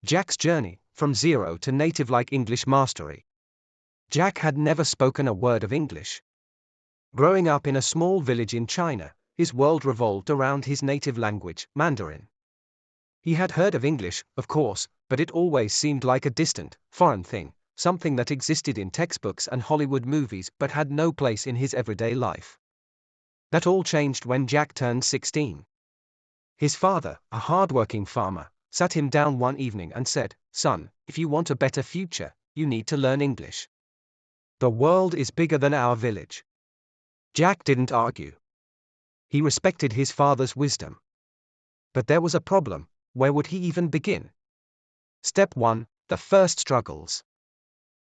Jack's journey, from zero to native-like English mastery. Jack had never spoken a word of English. Growing up in a small village in China, his world revolved around his native language, Mandarin. He had heard of English, of course, but it always seemed like a distant, foreign thing, something that existed in textbooks and Hollywood movies but had no place in his everyday life. That all changed when Jack turned 16. His father, a hard-working farmer, sat him down one evening and said, "Son, if you want a better future, you need to learn English. The world is bigger than our village." Jack didn't argue. He respected his father's wisdom. But there was a problem. Where would he even begin? Step 1. The first struggles.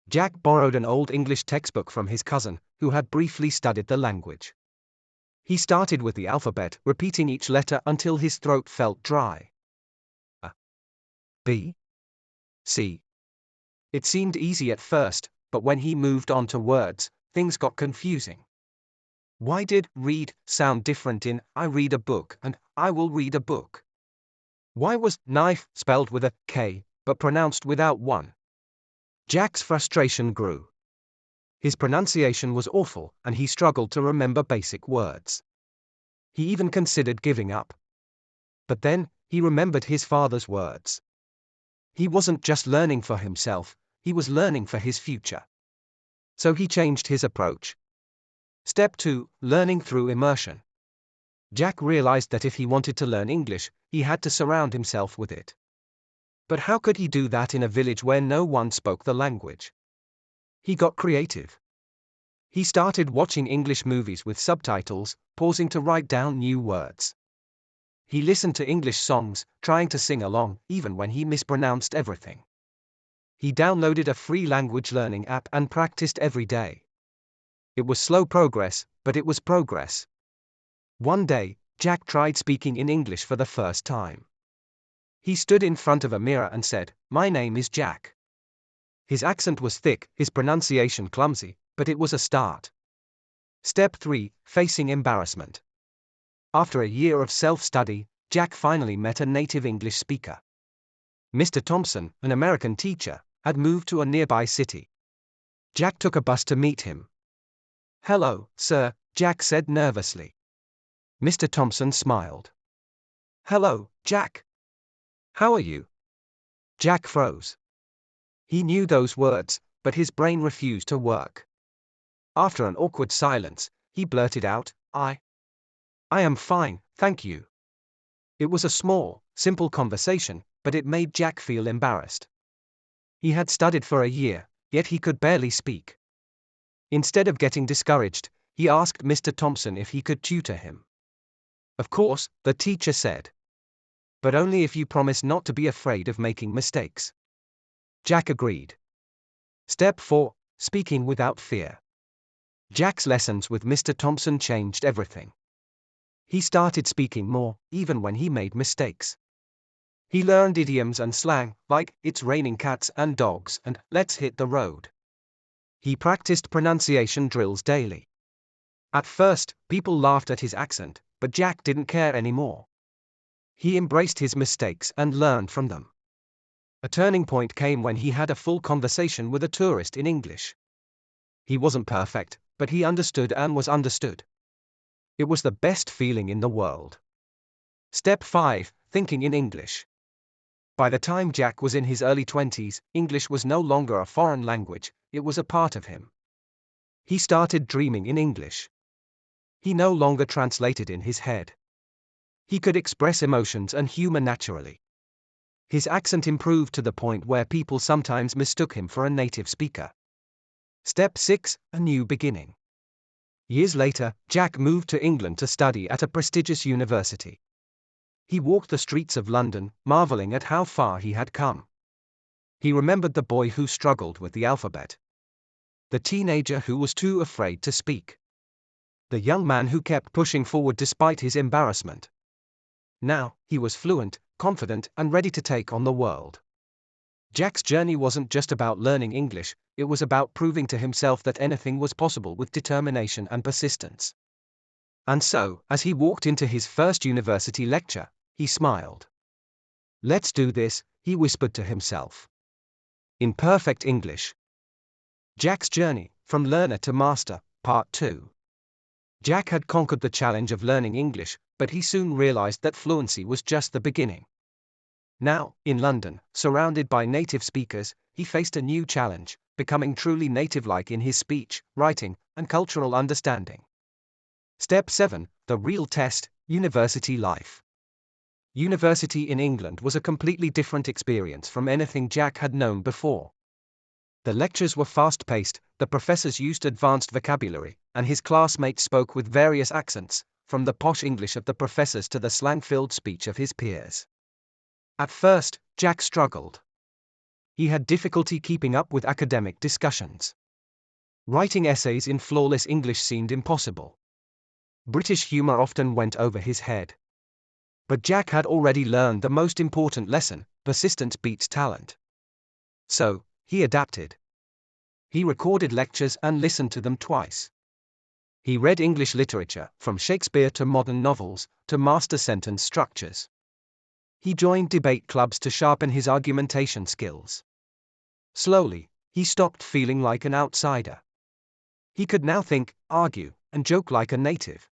Jack borrowed an old English textbook from his cousin, who had briefly studied the language. He started with the alphabet, repeating each letter until his throat felt dry. A, B, C. It seemed easy at first, but when he moved on to words, things got confusing. Why did read sound different in I read a book and I will read a book? Why was knife spelled with a K, but pronounced without one? Jack's frustration grew. His pronunciation was awful, and he struggled to remember basic words. He even considered giving up. But then, he remembered his father's words. He wasn't just learning for himself, he was learning for his future. So he changed his approach. Step 2. Learning through immersion. Jack realized that if he wanted to learn English, he had to surround himself with it. But how could he do that in a village where no one spoke the language? He got creative. He started watching English movies with subtitles, pausing to write down new words. He listened to English songs, trying to sing along, even when he mispronounced everything. He downloaded a free language learning app and practiced every day. It was slow progress, but it was progress. One day, Jack tried speaking in English for the first time. He stood in front of a mirror and said, "My name is Jack." His accent was thick, his pronunciation clumsy, but it was a start. Step 3. Facing embarrassment. After a year of self-study, Jack finally met a native English speaker. Mr. Thompson, an American teacher, had moved to a nearby city. Jack took a bus to meet him. "Hello, sir," Jack said nervously. Mr. Thompson smiled. "Hello, Jack. How are you?" Jack froze. He knew those words, but his brain refused to work. After an awkward silence, he blurted out, I am fine, thank you." It was a small, simple conversation, but it made Jack feel embarrassed. He had studied for a year, yet he could barely speak. Instead of getting discouraged, he asked Mr. Thompson if he could tutor him. "Of course," the teacher said. "But only if you promise not to be afraid of making mistakes." Jack agreed. Step 4. Speaking without fear. Jack's lessons with Mr. Thompson changed everything. He started speaking more, even when he made mistakes. He learned idioms and slang, like, "It's raining cats and dogs," and "Let's hit the road." He practiced pronunciation drills daily. At first, people laughed at his accent, but Jack didn't care anymore. He embraced his mistakes and learned from them. A turning point came when he had a full conversation with a tourist in English. He wasn't perfect, but he understood and was understood. It was the best feeling in the world. Step 5. Thinking in English. By the time Jack was in his early 20s, English was no longer a foreign language, it was a part of him. He started dreaming in English. He no longer translated in his head. He could express emotions and humor naturally. His accent improved to the point where people sometimes mistook him for a native speaker. Step 6. A new beginning. Years later, Jack moved to England to study at a prestigious university. He walked the streets of London, marveling at how far he had come. He remembered the boy who struggled with the alphabet. The teenager who was too afraid to speak. The young man who kept pushing forward despite his embarrassment. Now, he was fluent, confident, and ready to take on the world. Jack's journey wasn't just about learning English, it was about proving to himself that anything was possible with determination and persistence. And so, as he walked into his first university lecture, he smiled. "Let's do this," he whispered to himself. In perfect English. Jack's Journey, From Learner to Master, Part 2. Jack had conquered the challenge of learning English, but he soon realized that fluency was just the beginning. Now, in London, surrounded by native speakers, he faced a new challenge, becoming truly native-like in his speech, writing, and cultural understanding. Step 7, The Real Test, University Life. University in England was a completely different experience from anything Jack had known before. The lectures were fast-paced, the professors used advanced vocabulary, and his classmates spoke with various accents, from the posh English of the professors to the slang-filled speech of his peers. At first, Jack struggled. He had difficulty keeping up with academic discussions. Writing essays in flawless English seemed impossible. British humor often went over his head. But Jack had already learned the most important lesson: persistence beats talent. So, he adapted. He recorded lectures and listened to them twice. He read English literature, from Shakespeare to modern novels, to master sentence structures. He joined debate clubs to sharpen his argumentation skills. Slowly, he stopped feeling like an outsider. He could now think, argue, and joke like a native.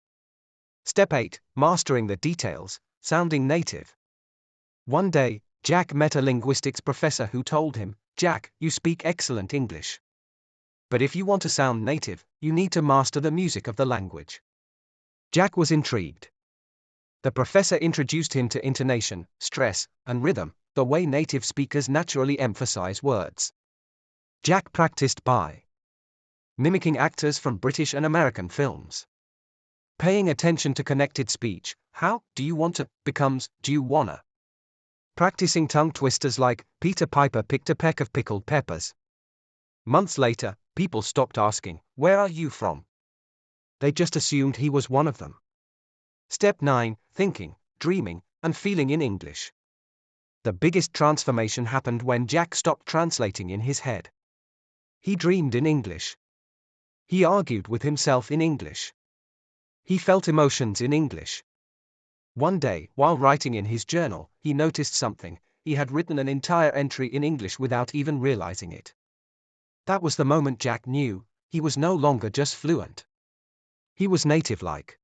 Step 8, Mastering the Details, Sounding Native. One day, Jack met a linguistics professor who told him, "Jack, you speak excellent English. But if you want to sound native, you need to master the music of the language." Jack was intrigued. The professor introduced him to intonation, stress, and rhythm, the way native speakers naturally emphasize words. Jack practiced by mimicking actors from British and American films. Paying attention to connected speech, how do you want to becomes do you wanna. Practicing tongue twisters like Peter Piper picked a peck of pickled peppers. Months later, people stopped asking, "Where are you from?" They just assumed he was one of them. Step 9, Thinking, Dreaming, and Feeling in English. The biggest transformation happened when Jack stopped translating in his head. He dreamed in English. He argued with himself in English. He felt emotions in English. One day, while writing in his journal, he noticed something: he had written an entire entry in English without even realizing it. That was the moment Jack knew he was no longer just fluent. He was native-like.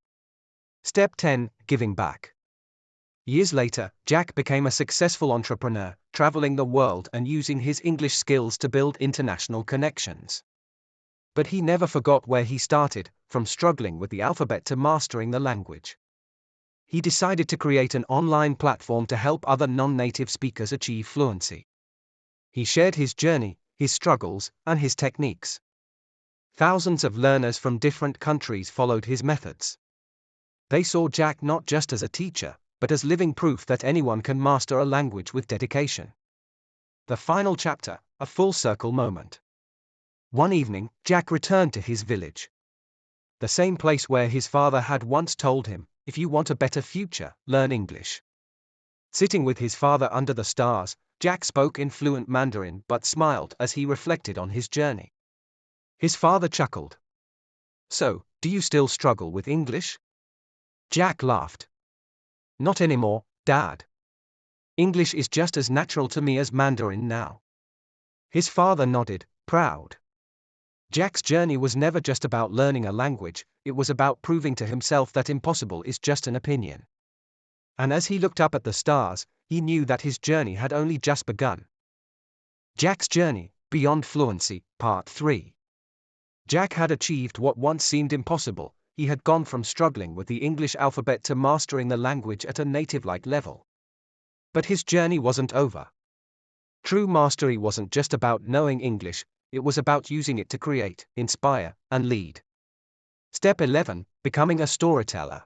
Step 10, Giving Back. Years later, Jack became a successful entrepreneur, traveling the world and using his English skills to build international connections. But he never forgot where he started, from struggling with the alphabet to mastering the language. He decided to create an online platform to help other non-native speakers achieve fluency. He shared his journey, his struggles, and his techniques. Thousands of learners from different countries followed his methods. They saw Jack not just as a teacher, but as living proof that anyone can master a language with dedication. The final chapter, a full circle moment. One evening, Jack returned to his village. The same place where his father had once told him, "If you want a better future, learn English." Sitting with his father under the stars, Jack spoke in fluent Mandarin but smiled as he reflected on his journey. His father chuckled. "So, do you still struggle with English?" Jack laughed. "Not anymore, Dad. English is just as natural to me as Mandarin now." His father nodded, proud. Jack's journey was never just about learning a language, it was about proving to himself that impossible is just an opinion. And as he looked up at the stars, he knew that his journey had only just begun. Jack's Journey, Beyond Fluency, Part 3. Jack had achieved what once seemed impossible. He had gone from struggling with the English alphabet to mastering the language at a native-like level. But his journey wasn't over. True mastery wasn't just about knowing English, it was about using it to create, inspire, and lead. Step 11, Becoming a Storyteller.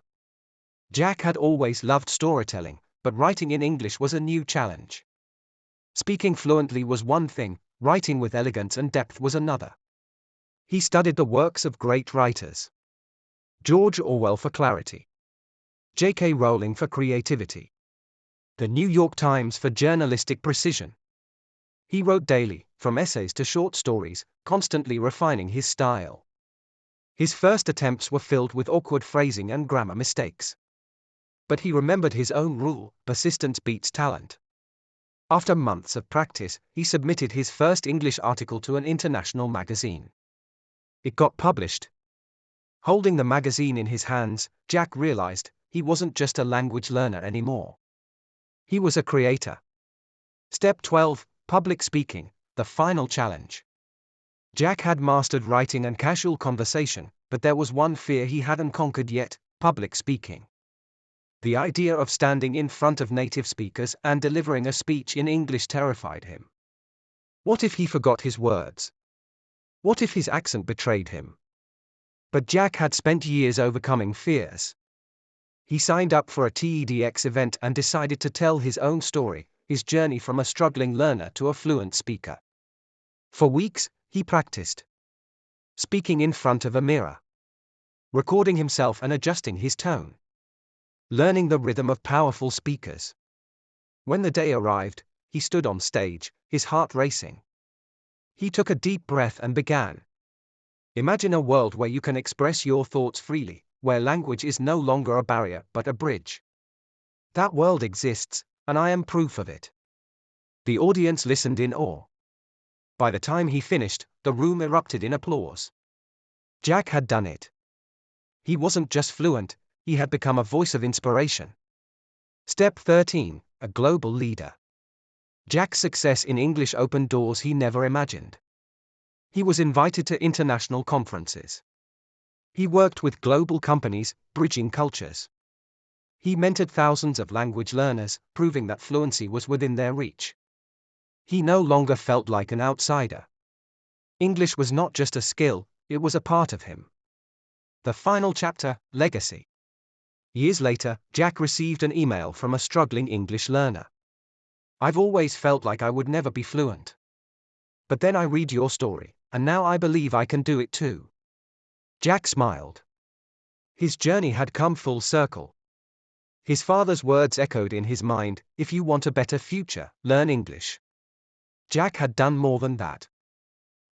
Jack had always loved storytelling, but writing in English was a new challenge. Speaking fluently was one thing, writing with elegance and depth was another. He studied the works of great writers. George Orwell for clarity. J.K. Rowling for creativity. The New York Times for journalistic precision. He wrote daily, from essays to short stories, constantly refining his style. His first attempts were filled with awkward phrasing and grammar mistakes. But he remembered his own rule: persistence beats talent. After months of practice, he submitted his first English article to an international magazine. It got published. Holding the magazine in his hands, Jack realized he wasn't just a language learner anymore. He was a creator. Step 12, Public Speaking, the final challenge. Jack had mastered writing and casual conversation, but there was one fear he hadn't conquered yet: public speaking. The idea of standing in front of native speakers and delivering a speech in English terrified him. What if he forgot his words? What if his accent betrayed him? But Jack had spent years overcoming fears. He signed up for a TEDx event and decided to tell his own story, his journey from a struggling learner to a fluent speaker. For weeks, he practiced speaking in front of a mirror, recording himself and adjusting his tone, learning the rhythm of powerful speakers. When the day arrived, he stood on stage, his heart racing. He took a deep breath and began. Imagine a world where you can express your thoughts freely, where language is no longer a barrier but a bridge. That world exists, and I am proof of it. The audience listened in awe. By the time he finished, the room erupted in applause. Jack had done it. He wasn't just fluent, he had become a voice of inspiration. Step 13, a global leader. Jack's success in English opened doors he never imagined. He was invited to international conferences. He worked with global companies, bridging cultures. He mentored thousands of language learners, proving that fluency was within their reach. He no longer felt like an outsider. English was not just a skill, it was a part of him. The final chapter, Legacy. Years later, Jack received an email from a struggling English learner. "I've always felt like I would never be fluent. But then I read your story, and now I believe I can do it too." Jack smiled. His journey had come full circle. His father's words echoed in his mind: "If you want a better future, learn English." Jack had done more than that.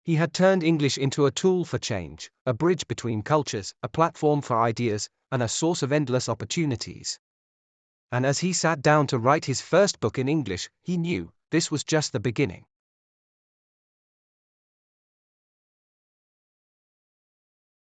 He had turned English into a tool for change, a bridge between cultures, a platform for ideas, and a source of endless opportunities. And as he sat down to write his first book in English, he knew this was just the beginning.